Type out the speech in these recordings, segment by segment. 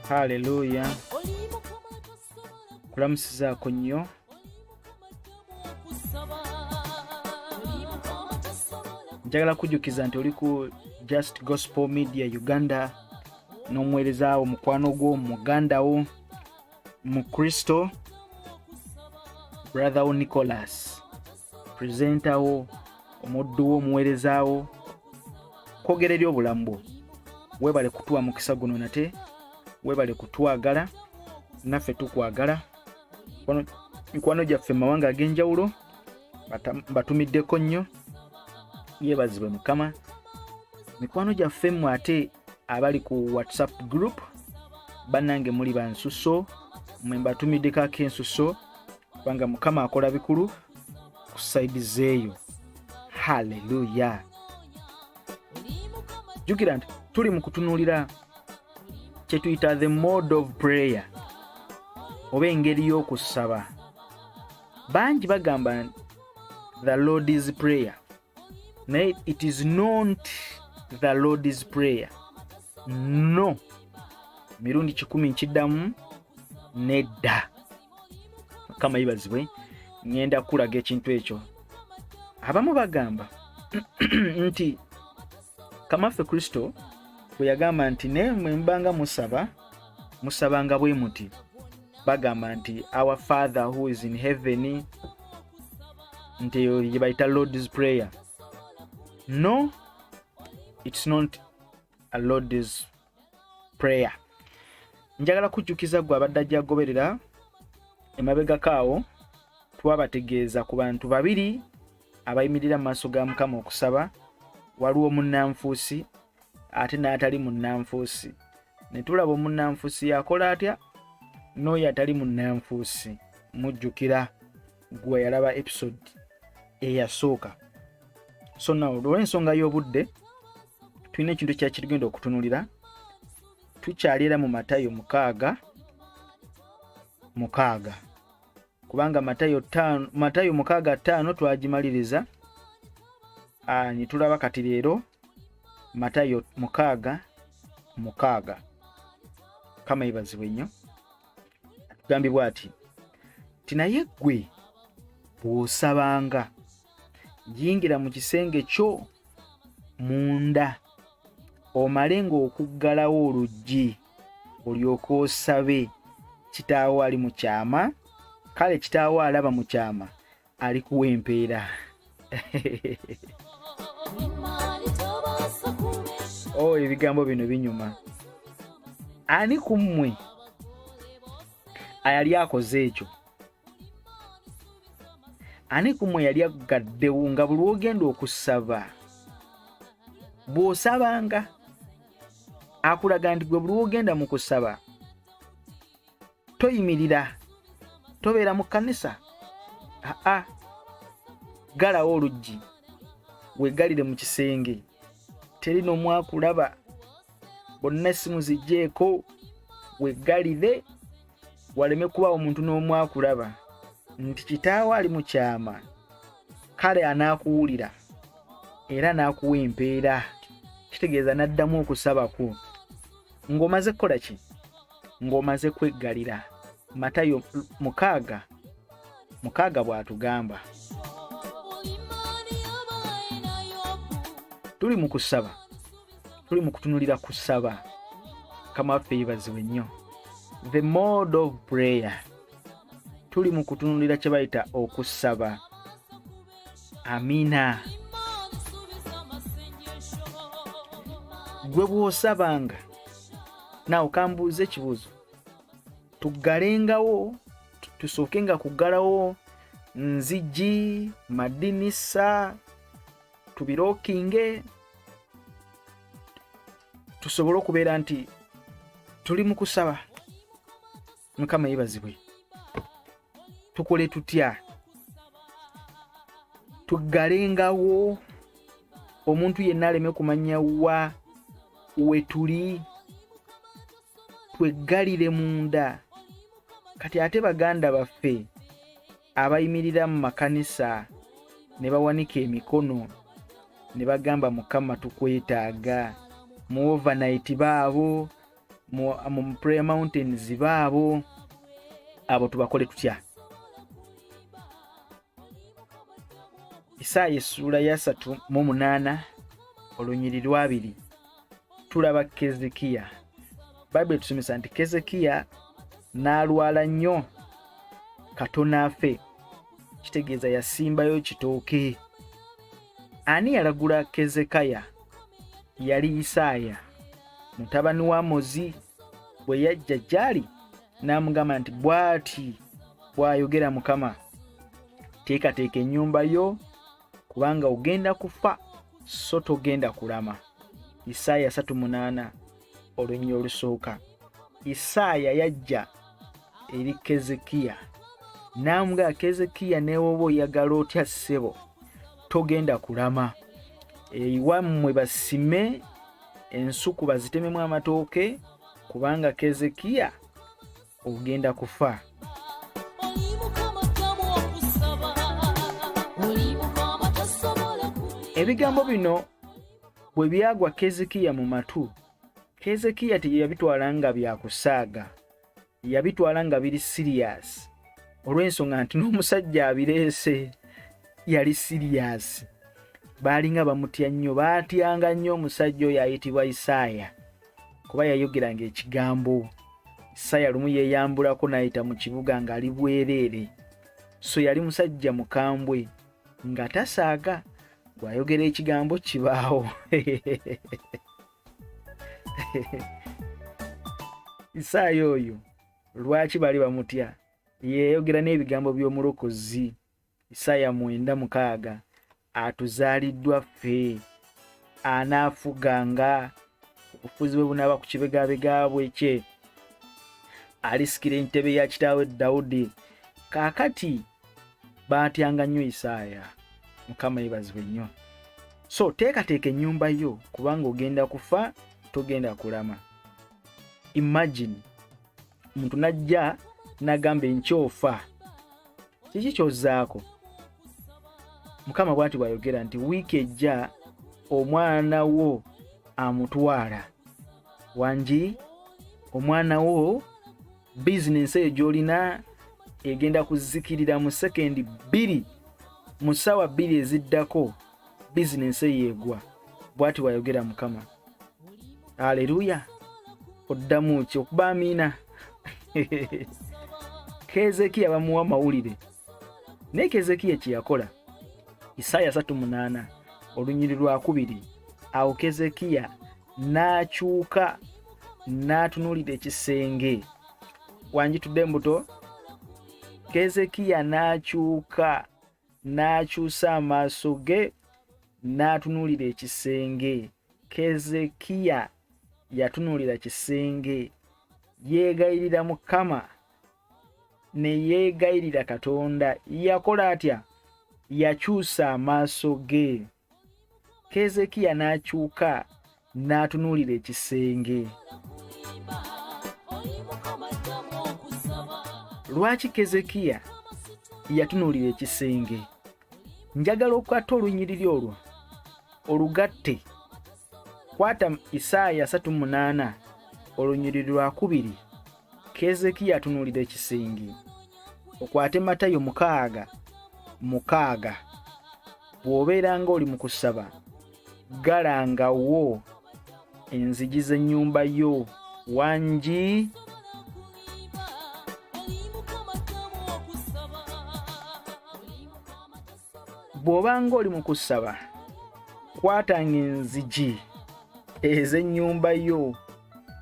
Haleluya. Kulamusizaako nnyo. Njagala kujjukiza nti oli ku Just Gospel Media Uganda n'omuweereza wo mukwano gwo muganda wo mu Kristo brother wo Nicholas, presenter wo omuddu wo omuweereza wo kwogerera obulamu bwo. Weebale kutuwa mukisa guno nate, weebale kutwagala, naffe tukwagala. Mikwano gyaffe mawanga ag'enjawulo batumiddeko nnyo, yeebazibwe Mukama. Mikwano gyaffe mmwe ate abali ku WhatsApp group, bannange muli bansuso, mmwe mbatumiddeko ak'ensuso, kubanga Mukama akola bikulu ku side zeeyo. Haleluya. Jjukira nti tuli mu kutunuulira kye tuyita the mode of prayer, oba engeri y'okusaba. Bangi bagamba the Lord's Prayer, naye it is not the Lord's Prayer. No, mirundi 10 nkiddamu nedda. Kama ibazibwe ngenda kulaga ekintu ekyo. Abamu bagamba nti kamaffe Kristo bwe yagamba nti nemwe mbanga musabanga bwemutti. Bagamba nti our Father who is in heaven, nti ye bayita Lord's Prayer. No, it's not a Lord's Prayer. Njagala kujjukiza gwe abadde ajja goberera emabega kaawo, twabategeeza ku bantu babiri abayimirira mu maaso ga Mukama okusaba. Waliwo munnanfuusi ate n'atali munnanfuusi. Ne tulaba omunnanfuusi yakola atya n'oyo atali munnanfuusi. Mujjukira gwe yalaba episode eyasooka. So now olw'ensonga y'obudde tulina ekintu kyakirigenda okutunulira. Tukyalira mu Matayo 6 kubanga Matayo 6:5 twagimaliriza. Ni tulaba kati leero Matayo 6:6. Kama ibazibwe nnyo. Tugambibwa ati tinaye ggwe bw'osabanga yingira mu kisenge kyo munda, omalenga okuggalawo oluggi, olyoke osabe kitaawo ali mu kyama, kale kitaawo alaba mu kyama alikuwa empeera. Oh, ebigambo bino binyuma. Ani ku mmwe ayali akoze ekyo? Ani ku mmwe yali agaddewo nga buli ogenda okusaba bw'osabanga akulaga nti gwe buli ogenda mu kusaba toyimirira, tobeera mu kkanisa. Galawo oluggi wegalire mu kisenge, teri n'omwakulaba, bonna essimu zijjeeko, wegalire waleme kuba omuntu n'omwakulaba nti kitaawo ali mu kyama, kale anaakuwulira era n'akuwa empeera. Kitegeeza n'addamu okusaba kwo ng'omaze kukola ki? Ng'omaze kweggalira. Matayo 6:6 bw'atugamba. Tuli mu kusaba, tuli mu kutunulira kusaba. Kama waffe yibazibwe nnyo. The mode of prayer. Tuli mu kutunulira kye bayita okusaba. Amina. Gwe bw'osabanga naawe kambuuza ekibuuzo. Tuggalengawo, tusookenga kuggalawo nzigi, madinisa, tubirookinge, tusobole okubeera nti tuli mu kusaba. Mukama yebazibwe. Tukole tutya? Tuggalengawo omuntu yenna aleme kumanya wa wetuli, tweggalire munda. Kati ate baganda baffe abayimirira mu makanisa ne bawanika emikono ne bagamba Mukama tukwetaaga, mu overnight baabo, mu prayer mountains baabo, abo tubakole tutya. Isaaya essula ya 38 olunyiriri lwa 2 tulaba Kezekiya. Bible tusomesa nti Kezekiya n'alwala nnyo katono afe, kitegeeza yasimbayo kitooke. Ani yalagula Kezekiya? Yali Isaaya mutabani wa Amozi. Bwe yajja gy'ali n'amugamba nti bw'ati bw'ayogera Mukama, teekateeka ennyumba yo kubanga ogenda kufa so togenda kulama. Isaaya 38 olunyiriri olusooka. Isaaya yajja eri Kezekiya n'amugamba, Kezekiya newoba oyagala otya ssebo, togenda kulama. Ewammwe basime ensuku bazitememu amatooke kubanga Kezekiya ogenda kufa. Ebigambo bino bwe byagwa Kezekiya mu matu, Kezekiya teyabitwala nga byakusaaga, yabitwala nga biri serious, olw'ensonga nti n'omusajja abireese yali serious. Baalinga bamutya nnyo, baatyanga nnyo omusajja oyo ayitibwa Isaaya kuba yayogeranga ekigambo. Isaaya lumu yeeyambulako n'ayita mu kibuga ng'ali bwereere, so yali musajja mukambwe nga tasaaga, bw'ayogera ekigambo kibaawo. Isaaya oyo lwaki bali bamutya? Yeeyogera n'ebigambo by'omulokozi. Isaaya 9:6 atuzaaliddwa ffe, anaafuganga, obufuzi bwe bunaaba ku kibegabega bwe kye, alisikira entebe ya kitaawe Dawudi. Kaakati baatyanga nnyo Isaaya. Mukama yeebazibwe nnyo. So teekateeka ennyumba yo kubanga ogenda kufa, togenda kulama. Imagine omuntu najja n'agamba enkyofa, kiki kyozzaako? Mukama bw'ati bw'ayogera nti wiiki ejja omwana wo amutwala. Wangi omwana wo bizinensi eyo gy'olina egenda kuzikirira mu sekendi 2, mu ssaawa 2 eziddako bizinensi eyo egwa. Bw'ati bw'ayogera Mukama. Haleluya. Oddamu ki okuba amiina? Kezekiya bamuwa mawulire. Naye Kezekiya kye yakola, Isaaya 38 olunyiriri lwa 2, awo Kezekiya n'akyuka n'atunuulira ekisenge. Wanjitudde mbuto? Kezekiya n'akyuka n'akyusa amaaso ge n'atunuulira ekisenge. Kezekiya yatunuulira kisenge, yeegayirira Mukama ne yeegayirira Katonda. Yakola atya? Yakyusa amaaso ge. Kezekiya n'akyuka n'atunuulira ekisenge. Lwaki Kezekiya yatunuulira ekisenge? Njagala okukwata olunyiriri olwo olugatte. Kwata Isaaya 38 olunyiriri lwa 2, Kezekiya atunuulira ekisenge. Okwate Matayo 6:6. Bw'obeera ng'oli mu kusaba, galangawo enzigi z'ennyumba yo. Wangi bw'oba ng'oli mu kusaba, kwatanga enzigi ez'ennyumba yo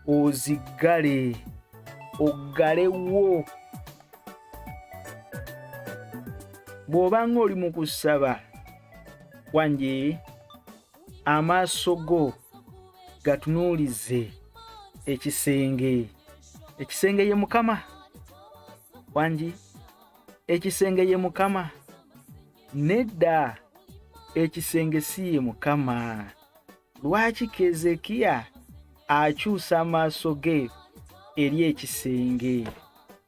oziggale, oggalewo. Bw'oba ng'oli mu kusaba, wangi amaaso go gatunuulize ekisenge. Ekisenge ye Mukama. Wangi ekisenge ye Mukama. Nedda, ekisenge si ye Mukama. Lwaki Kezekiya akyusa amaaso ge eri ekisenge?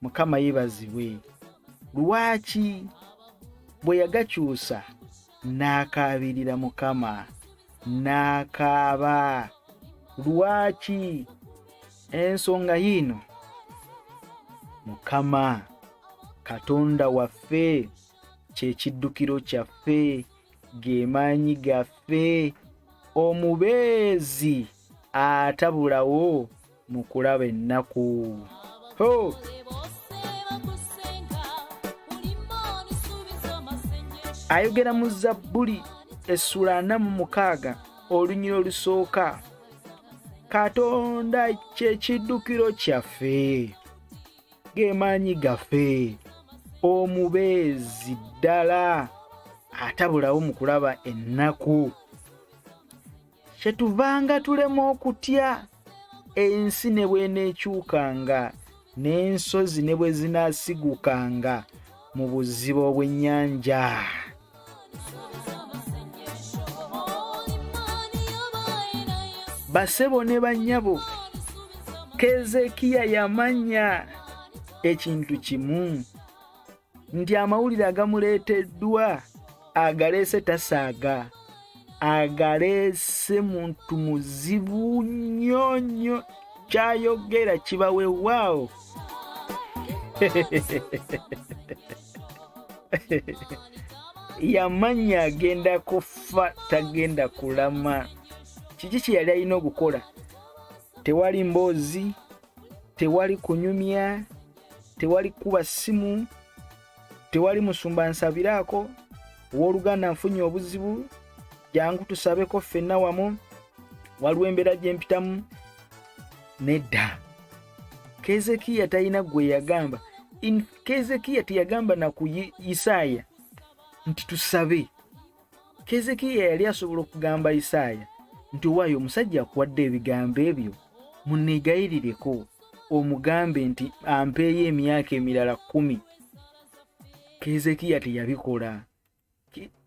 Mukama yeebazibwe. Lwaki bwe yagakyusa n'akaabirira Mukama, n'akaaba Lwaki? Ensonga yino Mukama Katonda waffe kye kiddukiro kyaffe, ge maanyi gaffe, omubeezi atabulawo mu kulaba ennaku. Ho! Ayogera mu Zabbuli essula 46 olunyiro olusooka. Katonda kye kiddukiro kyaffe, ge maanyi gaffe, omubeezi ddala atabulawo mu kulaba ennaku. Kyetuvanga tulema okutya ensi ne bw'eneekyukanga, n'ensozi ne bwe zinaasigukanga mu buziba obw'ennyanja. Basebo ne bannyabo, Keezeekiya yamanya ekintu kimu, nti amawulire agamuleeteddwa agaleese tasaaga, agaleese muntu muzibu nnyo, kyayogera kiba weewaawo. Yamanya agenda kufa, tagenda kulama. Kiki kye yali alina okukola? Tewali mboozi, tewali kunyumya, tewali kuba ssimu, tewali musumba nsabiraako, w'oluganda nfunye obuzibu, jangu tusabeko ffenna wamu, waliwo embeera gye mpitamu. Nedda. Keezeekiya talina gwe yagamba. Keezeekiya teyagamba na ku Isaaya nti tusabe. Keezeekiya yali asobola okugamba Isaaya nti waayo omusajja akuwadde ebigambo ebyo, munneegayirireko omugambe nti ampeeyo emyaka emirala 10. Keezeekiya teyabikola.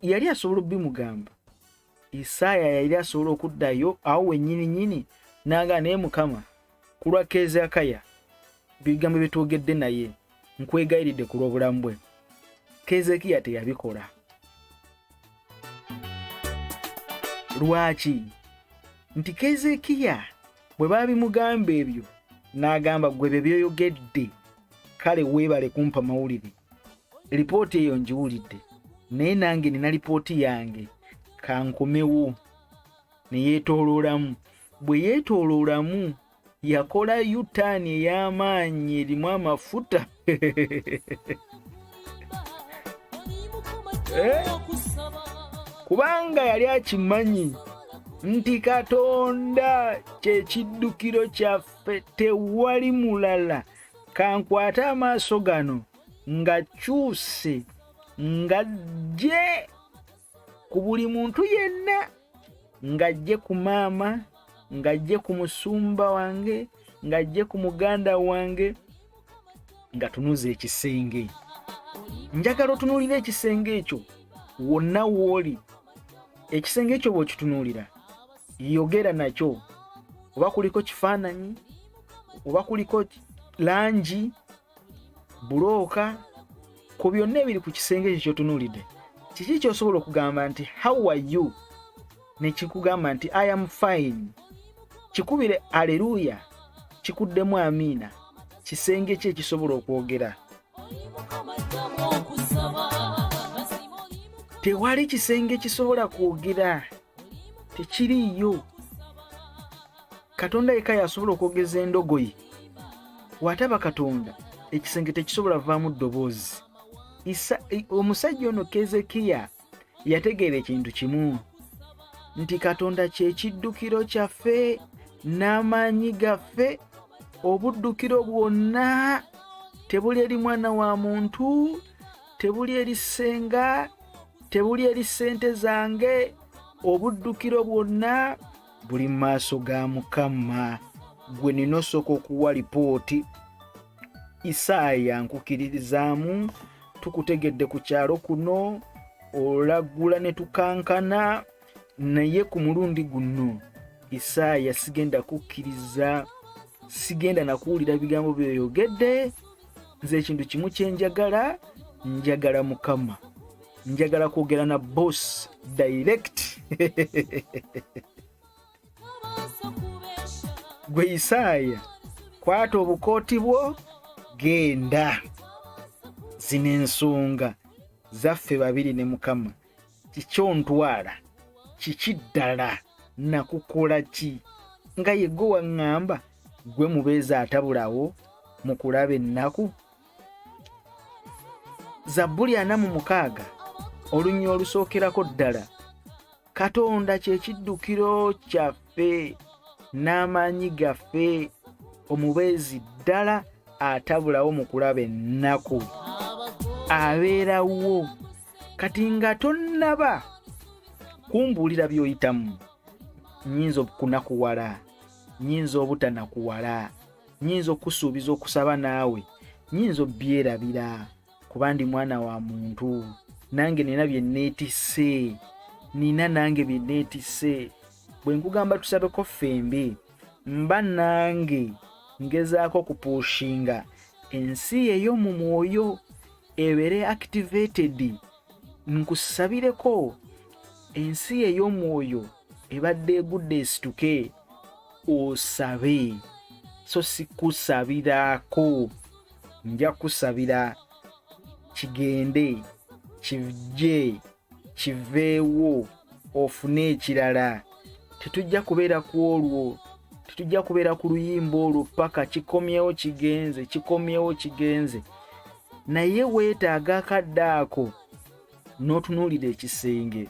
Yali asobola okubimugamba. Isaaya yali asobola okuddayo awo wennyini n'agamba naye Mukama, ku lwa Keezeekiya bigambo bye twogedde naye, nkwegayiridde ku lw'obulamu bwe. Keezeekiya teyabikola. Lwaki? Nti Keezeekiya bwe babimugamba ebyo n'agamba gwe bye byoyogedde, kale weebale kumpa mawulire. Lipooti eyo ngiwulidde, naye nange nina lipooti yange, kankomewo. Ne yeetooloolamu. Bwe yeetooloolamu yakola yutaani ey'amaanyi erimu amafuta. Kubanga yali akimanyi nti Katonda kye kiddukiro kyaffe, tewali mulala. Kankwate amaaso gano ngakyuse ngajje ku buli muntu yenna, ngajje ku maama, ngajje ku musumba wange, ngajje ku muganda wange, nga tunuza ekisenge. Njagala otunuulira ekisenge ekyo wonna w'oli. Ekisenge ekyo bw'okitunuulira, yogera nakyo, oba kuliko kifaananyi, oba kuliko langi, bulooka, ku byonna ebiri ku kisenge ekyo ky'otunuulidde. Kiki ky'osobola okugamba nti how are you, ne kikugamba nti I am fine. Kikubire aleluya, kikuddemu amiina. Kisenge ki ekisobola okwogera? Tewali kisenge kisobola kwogera, tekiriiyo. Katonda yekka yasobola okwogeza endogoyi. Wataba Katonda, ekisenge tekisobola vaamu ddoboozi. Omusajja ono Keezeekiya yategeera ekintu kimu, nti Katonda kye kiddukiro kyaffe n'amaanyi gaffe, obuddukiro bwonna. Tebuli eri mwana wa muntu, tebuli eri ssenga, tebuli eri ssente zange. Obuddukiro bwonna buli mu maaso ga Mukama. Gwe nina osooka okuwa lipooti. Isaaya nkukkirizaamu, tukutegedde ku kyalo kuno, olagula ne tukankana, naye ku mulundi guno Isaaya sigenda kukkiriza, sigenda na kuwulira bigambo byoyogedde. Nze ekintu kimu kye njagala Mukama. Njagala kwogera na boss direct. gwe Isaaya kwata obukooti bwo genda. Zino ensonga zaffe babiri ne Mukama. Kikyontwala kiki ddala nakukola ki nga ye gwe waŋŋamba gwe mubeezi atabulawo mu kulaba ennaku. Zabbuli 46 olunywa olusookerako ddala. Katonda kye kiddukiro kyaffe n'amaanyi gaffe, omubeezi ddala atabulawo mu kulaba ennaku. Abeerawo kati nga tonnaba kumbuulira by'oyitamu, nnyinza okunakuwala, nnyinza obutanakuwala, nnyinza okusuubiza okusaba naawe, nnyinza obyerabira kuba ndi mwana wa muntu. Nange nina bye neetisse, nina nange bye neetisse. Bwe nkugamba tusabeko ffembi, mba nange ngezaako okupuushinga ensi ey'omu mwoyo ebeere activated. Nkusabireko ensi ey'omwoyo ebadde egudde esituke, osabe. So sikusabirako, nja kusabira kigende, kijje, kiveewo, ofune ekirala. Tetujja kubeera ku olwo, tetujja kubeera ku luyimba olwo paka kikomyewo kigenze, kikomyewo kigenze. Naye weetaaga akadde ako n'otunuulira ekisenge,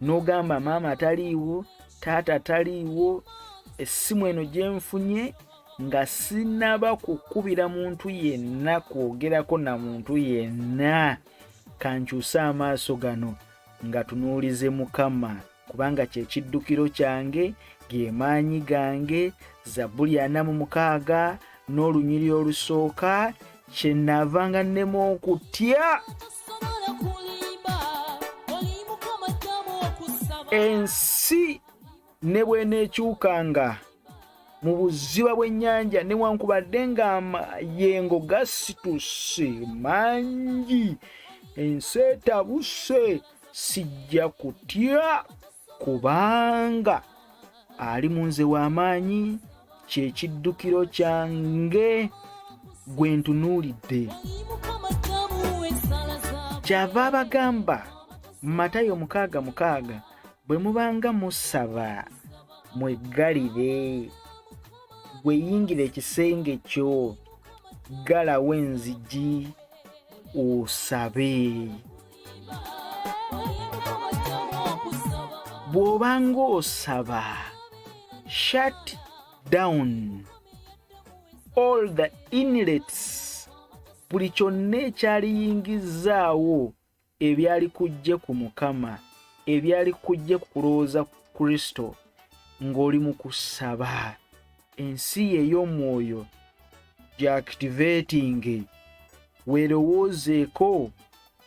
n'ogamba maama taliiwo, taata taliiwo, essimu eno gye nfunye nga sinaba kukubira muntu yenna, kwogerako na muntu yenna. Kankyusa amaaso gano nga tunuulize Mukama, kubanga kye kiddukiro kyange, ge maanyi gange. Zabbuli 46 n'olunyiri olusooka, kye nnaavanga nnema okutya. Ensi ne bw'eneekyukanga mu buziba bw'ennyanja, newankubadde ng'amayengo gasituse mangi, ensi etabuse, sijja kutya kubanga ali mu nze w'amaanyi, kye kiddukiro kyange, gwe ntunuulidde. Kyava abagamba Matayo 6:6, bwe mubanga musaba mweggalire, gweyingira ekisenge kyo, ggalawo enzigi osabe. Bw'obanga osaba, shut down all the inlets, buli kyonna ekyaliyingizaawo ebyali kujje ku Mukama, ebyali kujje ku kulowooza ku Kristo ng'oli mu kusaba. Ensi ey'omwoyo gy'activating, weerowoozeeko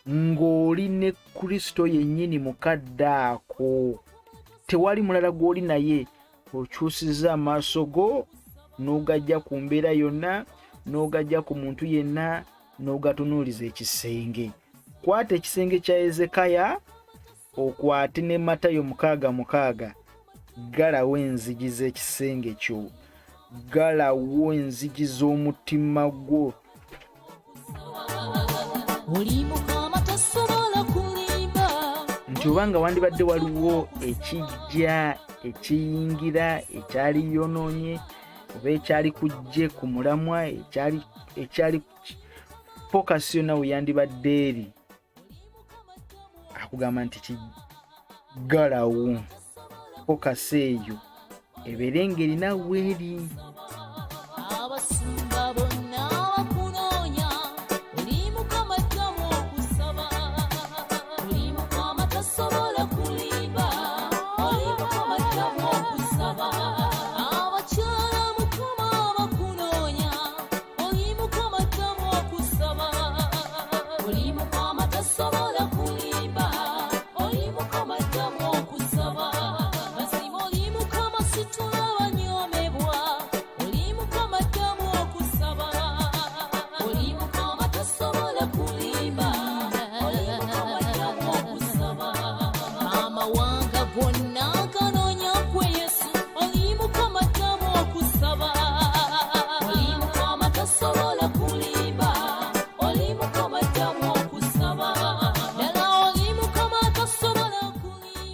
ng'oli ne Kristo yennyini mukadde ako. Tewali mulala gw'oli naye. Okyusiza amaaso go n'ogajja ku mbeera yonna, n'ogajja ku muntu yenna, n'ogatunuuliza ekisenge. Kwata ekisenge kya Ezekaya, okwate ne Matayo 6:6, ggalawo enzigi z'ekisenge kyo, ggalawo enzigi z'omutima gwo. Nti obanga wandibadde waliwo ekijja, ekiyingira, ekyali yonoonye, oba ekyali kujje ku mulamwa, ekyali fokasi yonna we yandibadde eri, akugamba nti kiggalawo. Fokasi eyo ebeere ng'erina weeri.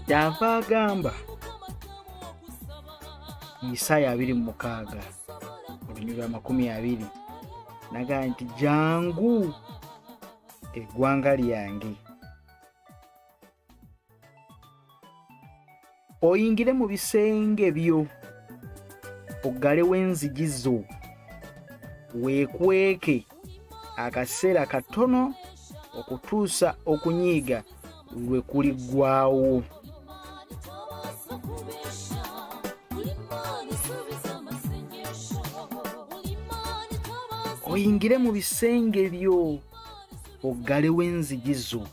kyava agamba Isaaya 26 olunyirira 20 naga nti jangu eggwanga lyange oyingire mu bisenge byo oggalewo enzigi zo weekweke akaseera katono okutuusa okunyiiga lwe kuliggwaawo. Oyingire mu bisenge byo oggalewo enzigi zo.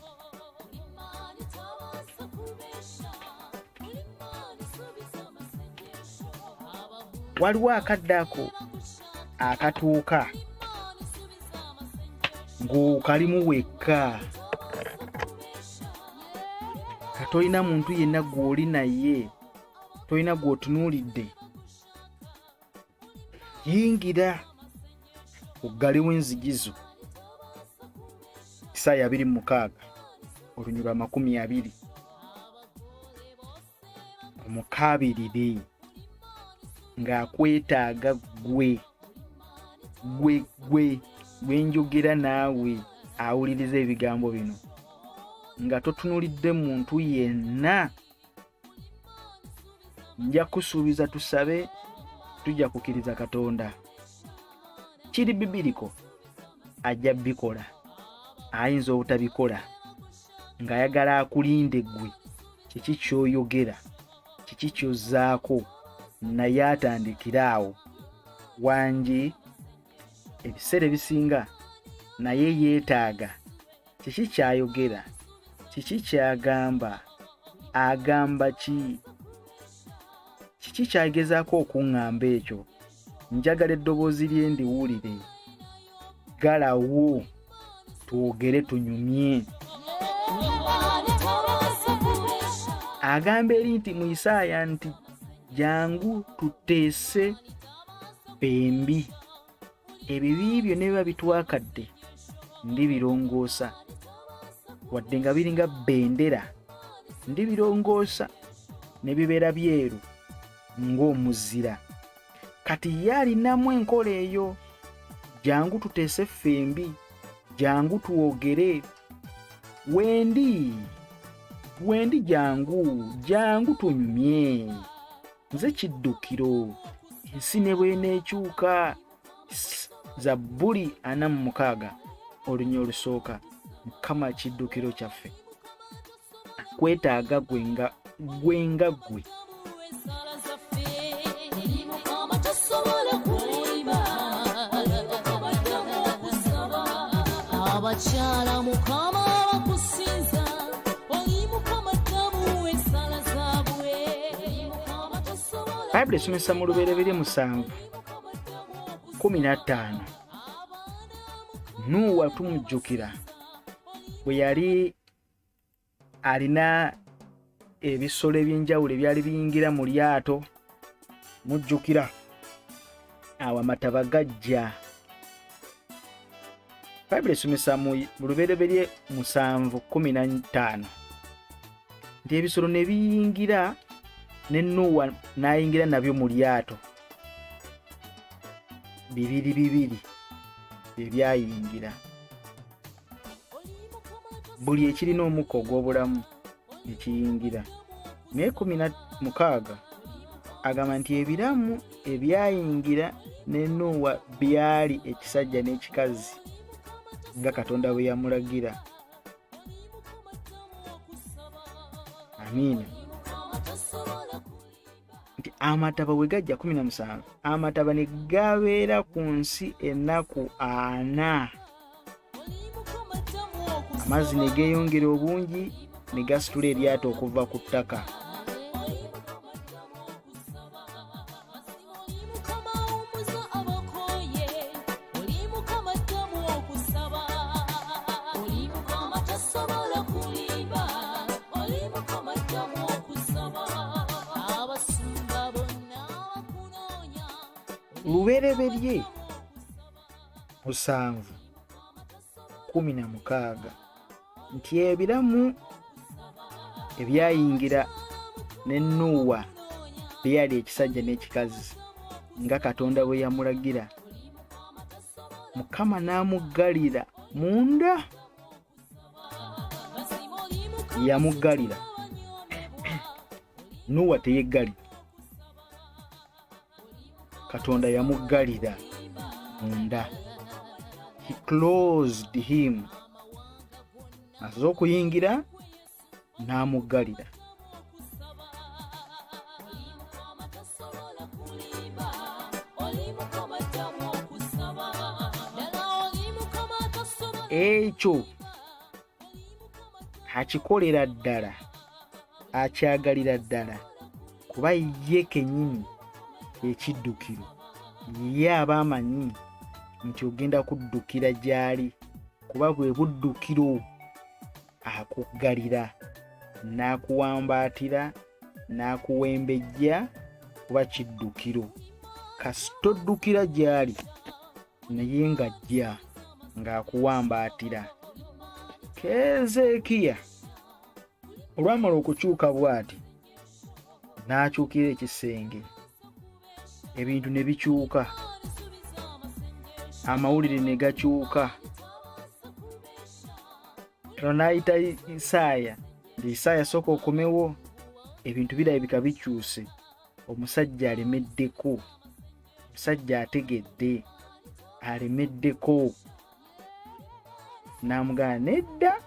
Waliwo akadde ako akatuuka ng'okalimu wekka katolina muntu yenna gw'oli naye tolina gw'otunuulidde. Yingira oggalewo enzigi zo. Isaaya 26 olunyirira 20 omukaabirire ng'akwetaaga gwe njogera naawe awuliriza ebigambo bino nga totunulidde muntu yenna. Nja kusuubiza tusabe tujja kukkiriza Katonda. Kiri bibiriko ajja bikola, ayinza obutabikola ng'ayagala akulinde gwe. Kiki ky'oyogera, kiki ky'ozzaako, naye atandikiraawo wangi ebiseera ebisinga naye yeetaaga kiki ky'ayogera, kiki ky'agamba, agamba kiki ky'agezaako okuŋŋamba ekyo. Njagala eddoboozi lye ndiwulire, galawo twogere tunyumye. Agamba eri nti mu Isaaya nti jangu tuteese fembi ebibi byo ne biba bitwakadde ndibirongoosa, wadde nga biringa bendera ndibirongoosa ne bibeera byeru ng'omuzira. Kati ye alinamu enkola eyo. Jangu tuteese fembi, jangu tuwogere. Wendi jangu tunyumye. Nze kiddukiro, ensi ne bw'eneekyuka. Zabbuli 46 olunya olusooka. Mukama kiddukiro kyaffe, kwetaaga gwe nga gwe. Abakyala Mukama bakusinza, oli Mukama tabu ensala zaabwe. Bayibuli esomesa mu Lubereberye 7:15 Nuuwa tumujjukira bwe yali alina ebisolo eby'enjawulo ebyali biyingira mu lyato. Mujjukira awo amataba gajja. Bayibuli esomesa mu Lubereberye 7:15 nti ebisolo ne biyingira ne Nuuwa n'ayingira nabyo mu lyato. Bibiri ebyayingira. Buli ekirina omukka ogw'obulamu ekiyingira. Naye 16 agamba nti ebiramu ebyayingira ne Nuuwa byali ekisajja n'ekikazi nga Katonda bwe yamulagira. Amiina. Nti amataba bwe gajja 17 amataba ne gabeera ku nsi ennaku 4. Amazzi ne geeyongera obungi ne gasitula eryato okuva ku ttaka. Lubereberye 7:16 nti ebiramu ebyayingira ne Nuuwa byali ekisajja n'ekikazi nga Katonda bwe yamulagira. Mukama n'amuggalira munda. Yamuggalira. Nuuwa teyeggalira. Katonda yamuggalira munda. He closed him. Asoza okuyingira n'amuggalira. Ekyo akikolera ddala, akyagalira ddala, kuba ye kennyini ekiddukiro. Ye aba amanyi nti ogenda kuddukira gy'ali, kuba bwe buddukiro akuggalira, n'akuwambaatira, n'akuwembejja, kuba kiddukiro. Kasita oddukira gy'ali naye ng'ajja ng'akuwambaatira. Keezeekiya olwamala okukyuka bw'ati n'akyukira ekisenge, ebintu ne bikyuka, amawulire ne gakyuka. N'ayita Isaaya, nti Isaaya sooka okomewo, ebintu birabika bikyuse. Omusajja alemeddeko, omusajja ategedde, alemeddeko. N'amugamba, nedda,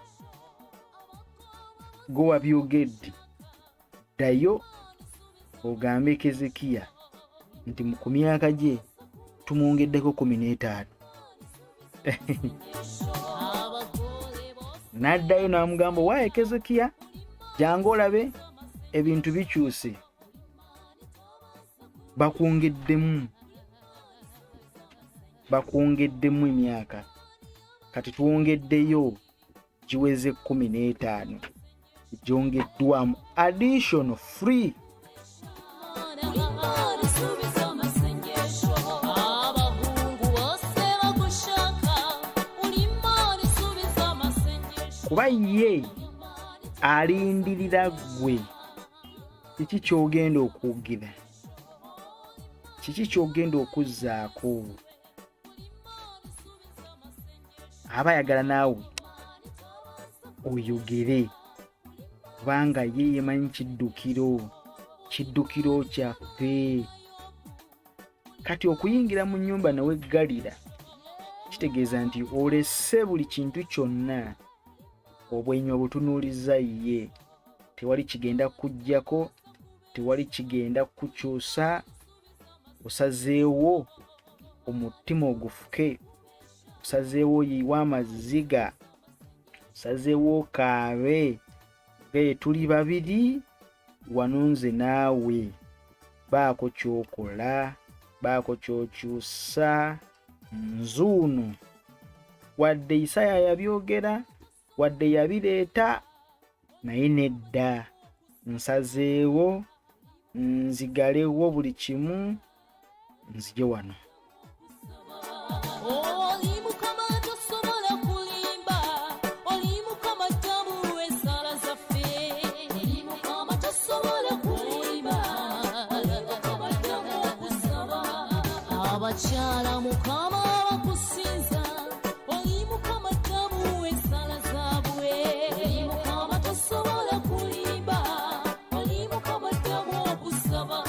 gwe wabyogedde, ddayo ogambe Keezeekiya nti ku myaka gye tumwongeddeko 15. N'addayo n'amugamba, waaye Keezeekiya, jangu olabe ebintu bikyuse, bakwongeddemu emyaka, kati tuwongeddeyo giweze 15, gyongeddwamu additional free. Kuba ye alindirira gwe. Kiki kyogenda okugira? Kiki kyogenda okuzzaako? Aba ayagala naawe oyogere, kubanga ye yemanyi kiddukiro kyaffe. Kati okuyingira mu nnyumba naweggalira kitegeeza nti olese buli kintu kyonna obwenyi obutunuuliza ye. Tewali kigenda kujjako, tewali kigenda kukyusa. Osazeewo omutima ogufuke, osazeewo oyiwe amaziga, osazeewo okaabe. Tuli babiri wano, nze naawe. Baako ky'okola, baako ky'okyusa. Nzuuno wadde Isaaya yabyogera, wadde yabireeta, naye nedda. Nsazeewo nzigalewo buli kimu, nzije wano. Abakyala Mukama bakusinza, oli Mukama tabuwe ensala zaabwe. Oli Mukama tosobola kulimba, oli Mukama tabu okusaba.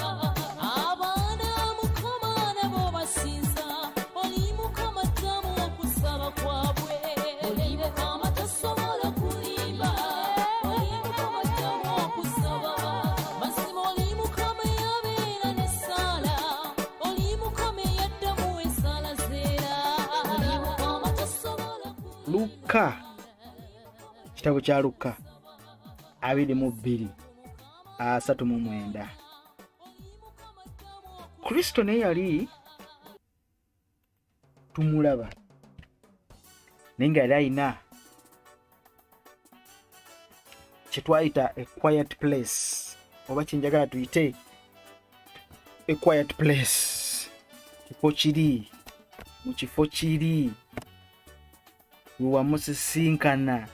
Abaana Mukama nabo basinza, oli Mukama tabu okusaba kwabwe. Oli Mukama tosobola kulimba, oli Mukama tabu okusaba. Mazima oli Mukama yabeera n'essaala, oli Mukama yaddamu ensala zeera. Oli Mukama tosobola Luka, kitabo kya Luka 22:39. Kristo naye yali tumulaba naye nga yali alina kye twayita a quiet place, oba kyenjagala tuyite a quiet place. Kifo kiri we wamusisinkana,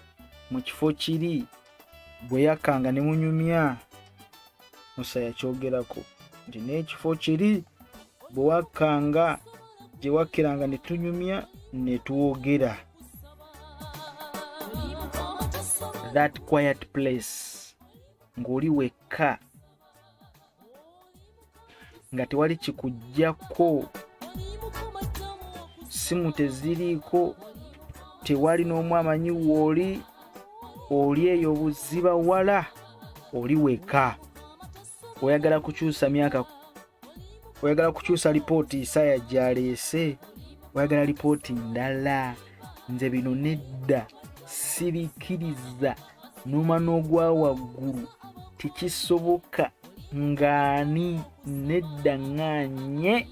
mu kifo kiri bwe yakanga ne munyumya, Musa yakyogerako nti n'ekifo kiri bwe wakkanga gye wakkiranga ne tunyumya ne twogera. That quiet place, ng'oli wekka nga tewali kikujjako, simu teziriiko, tewali n'omu amanyi w'oli, oli eyo buziba wala, oli wekka. Oyagala kukyusa myaka, oyagala kukyusa lipooti Isaya gy'aleese, oyagala lipooti ndala. Nze bino nedda, sirikiriza n'oma n'ogwa waggulu, tekisoboka. Ngani nedda nganye.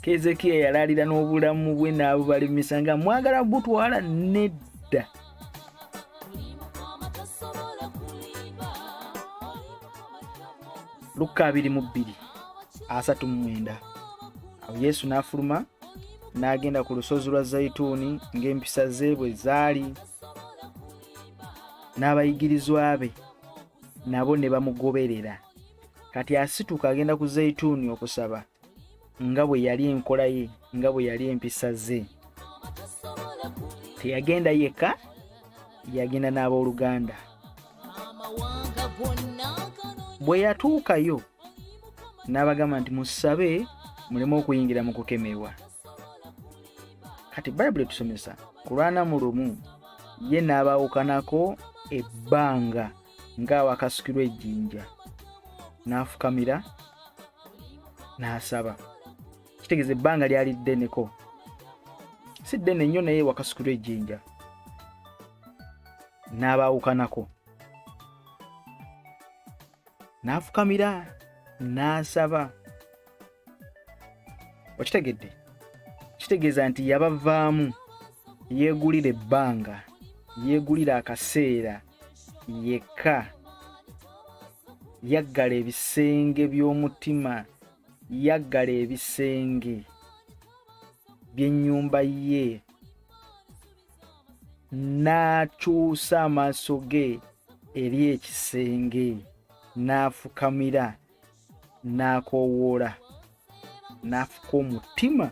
Kezekiya yalalira n'obulamu bwe n'abubalimisa nga mwagala butwala nedda. Luka 22:39. Awo Yesu n'afuluma n'agenda ku lusozi lwa Zayituuni ng'empisa ze bwe zaali, n'abayigirizwa be nabo ne bamugoberera. Kati asituka agenda ku Zayituuni okusaba, nga bwe yali enkola ye, nga bwe yali empisa ze. Teyagenda yekka, yagenda n'abooluganda. Bwe yatuukayo n'abagamba nti musabe muleme okuyingira mu kukemerwa. Kati Bayibuli tusomesa ku Lwana mu lumu ye n'abaawukanako ebbanga ng'awakasukirwa ejjinja, n'afukamira n'asaba. Kitegeeza ebbanga lyali ddeneko, si ddene nnyo naye wakasukirwa ejjinja. N'abaawukanako, n'afukamira n'asaba. Okitegedde? Kitegeeza nti yabavaamu, yeegulira ebbanga, yeegulira akaseera yekka, yaggala ebisenge by'omutima, yaggala ebisenge by'ennyumba ye, n'akyusa amaaso ge eri ekisenge, n'afukamira, n'akoowoola, n'afuka omutima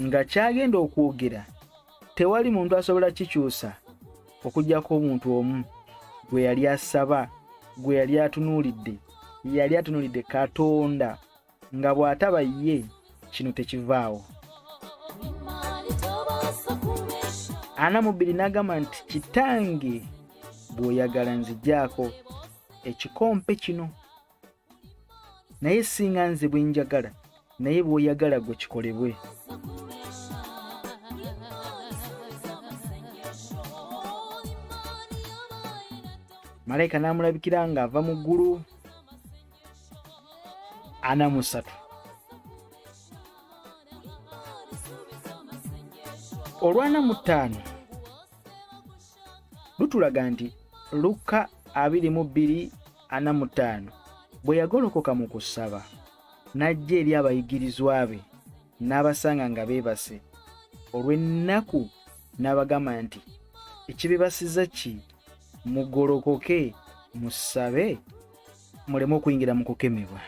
nga kyagenda okwogera tewali muntu asobola kikyusa okuggyako omuntu omu gwe yali asaba, gwe yali atunuulidde Katonda, nga bw'ataba ye kino tekivaawo. Ana mu 2 n'agamba nti kitange bw'oyagala nziggyako ekikompe kino, naye singa nze bwe njagala, naye bw'oyagala gwe kikolebwe. Malayika n'amulabikira ng'ava mu ggulu. 43. Olwana mu 5 lutulaga nti Luka 22:45 bwe yagolokoka mu kusaba n'ajja eri abayigirizwa be n'abasanga nga beebase olw'ennaku, n'abagamba nti ekibebasiza ki? Mugolokoke musabe muleme okuyingira mu kukemebwa.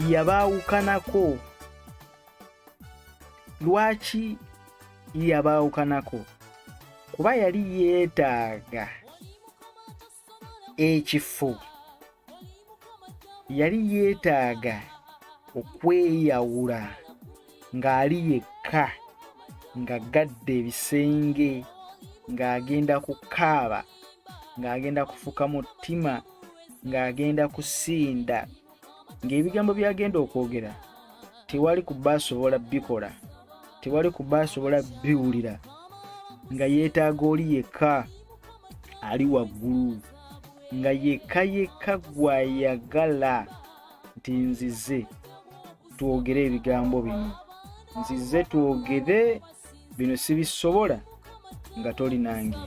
Yabaawukanako. Lwaki yabaawukanako? Kuba yali yeetaaga ekifo, yali yeetaaga okweyawula ng'ali yekka, ng'aggadde ebisenge, ng'agenda kukaaba, ng'agenda kufuka mutima, ng'agenda kusinda, ng'ebigambo by'agenda okwogera tewali kubba asobola bikola, tewali kubba asobola biwulira nga yeetaaga oli yekka ali waggulu, nga yekka gw'ayagala nti nzize twogere ebigambo bino, nzize twogere bino sibisobola nga toli nange.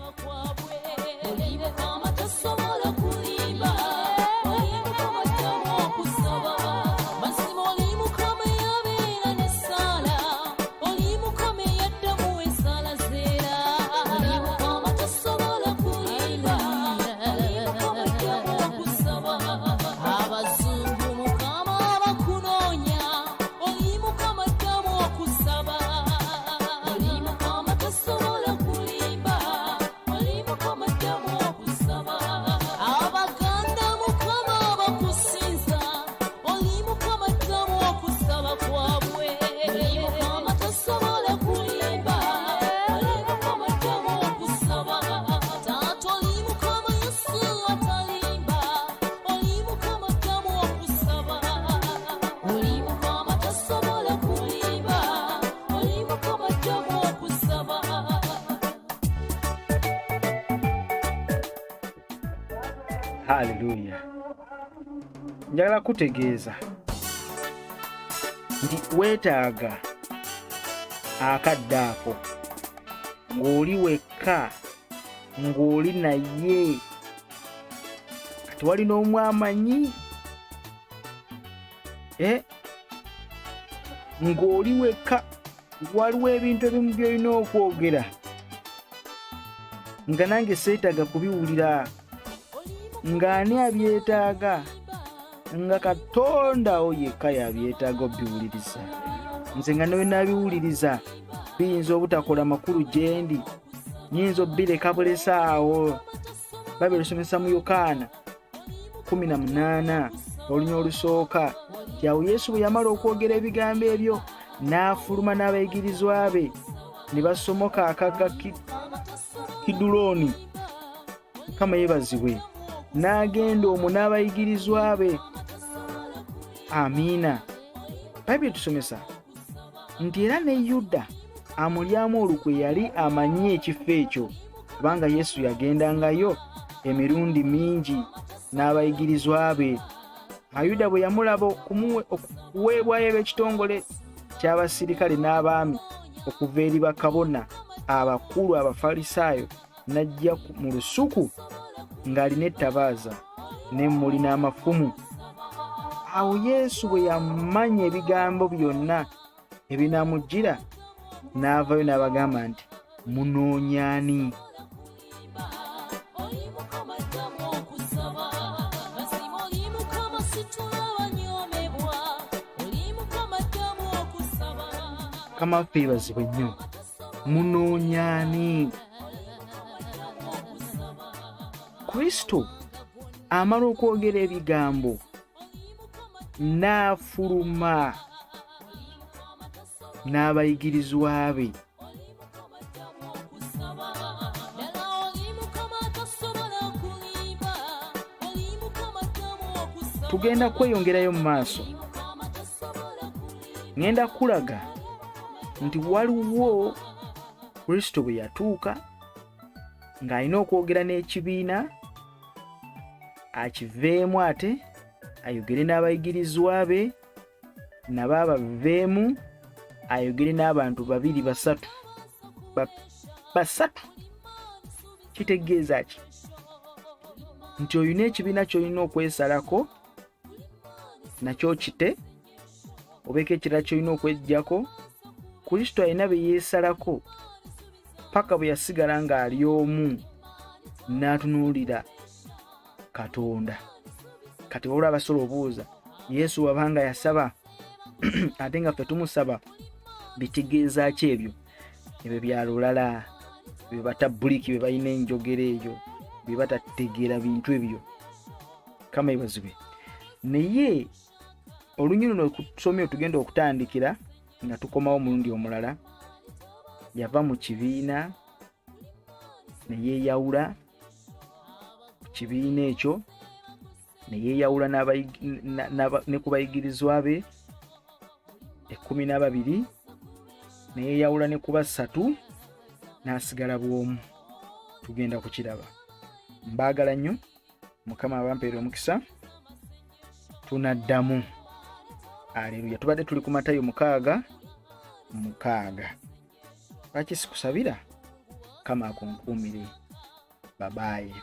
Haleluya. Njagala kutegeeza nti weetaaga akadde ako ng'oli wekka, ng'oli naye, kati wali n'omu amanyi, ng'oli wekka waliwo ebintu ebimu by'olina okwogera nga nange seetaaga kubiwulira, ng'ani abyetaaga? Nga Katonda yekka yabyetaaga obiwuliriza. Nze nga nawe nabiwuliriza biyinza obutakola makulu gye ndi, nyinza obbireka bulesa awo. Bayibuli esomesa mu Yokaana 18 olunya olusooka nti awo Yesu bwe yamala okwogera ebigambo ebyo n'afuluma n'abayigirizwa be ne basomoka akagga Kidulooni, Mukama yeebazibwe, n'agenda omwo n'abayigirizwa be. Amiina. Bayibuli tusomesa nti era ne Yuda amulyamu olukwe yali amanyi ekifo ekyo, kubanga Yesu yagendangayo emirundi mingi n'abayigirizwa be. Yuda bwe yamulaba okuweebwayo ekitongole ky'abasirikale n'abaami okuva eri bakabona abakulu Abafalisaayo, n'ajja mu lusuku ng'alina ettabaaza n'emmuli n'amafumu. Awo Yesu bwe yamanya ebigambo byonna ebinaamujjira, n'avaayo n'abagamba nti munoonya ani? Mukama waffe yeebazibwe nnyo. Munoonya ani? Kristo amala okwogera ebigambo n'afuluma n'abayigirizwa be. Tugenda kweyongerayo mu maaso. Ngenda kulaga nti waliwo Kristo bwe yatuuka ng'alina okwogera n'ekibiina, akiveemu ate ayogere n'abayigirizwa be, nabo abaveemu ayogere n'abantu babiri basatu. Kitegeeza ki? Nti olina ekibiina ky'olina okwesalako nakyo kite, obeeko ekirala ky'olina okweggyako. Kristo alina be yeesalako paka bwe yasigala ng'ali omu n'atunuulira Katonda. Kati wabula abasobola obuuza, Yesu wabanga yasaba ate nga ffe tumusaba, bitegeeza ki ebyo? Ebyo bya lulala, bye batabuliki, bye balina enjogera eyo, bye batategeera bintu ebyo. Kama yeebazibwe. Naye olunyiri luno tusomye tugenda okutandikira nga tukomawo mulundi omulala. Yava mu kibiina ne yeeyawula ku kibiina ekyo, ne yeeyawula ne ku bayigirizwa be 12, ne yeeyawula ne ku basatu, n'asigala bw'omu. Tugenda kukiraba. Mbaagala nnyo, Mukama abampeera omukisa. Tunaddamu. Aleluya. Tubadde tuli ku Matayo 6. Lwaki sikusabira? Kama akunkuumire. Babaye.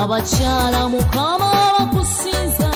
Abakyala Mukama bakusinza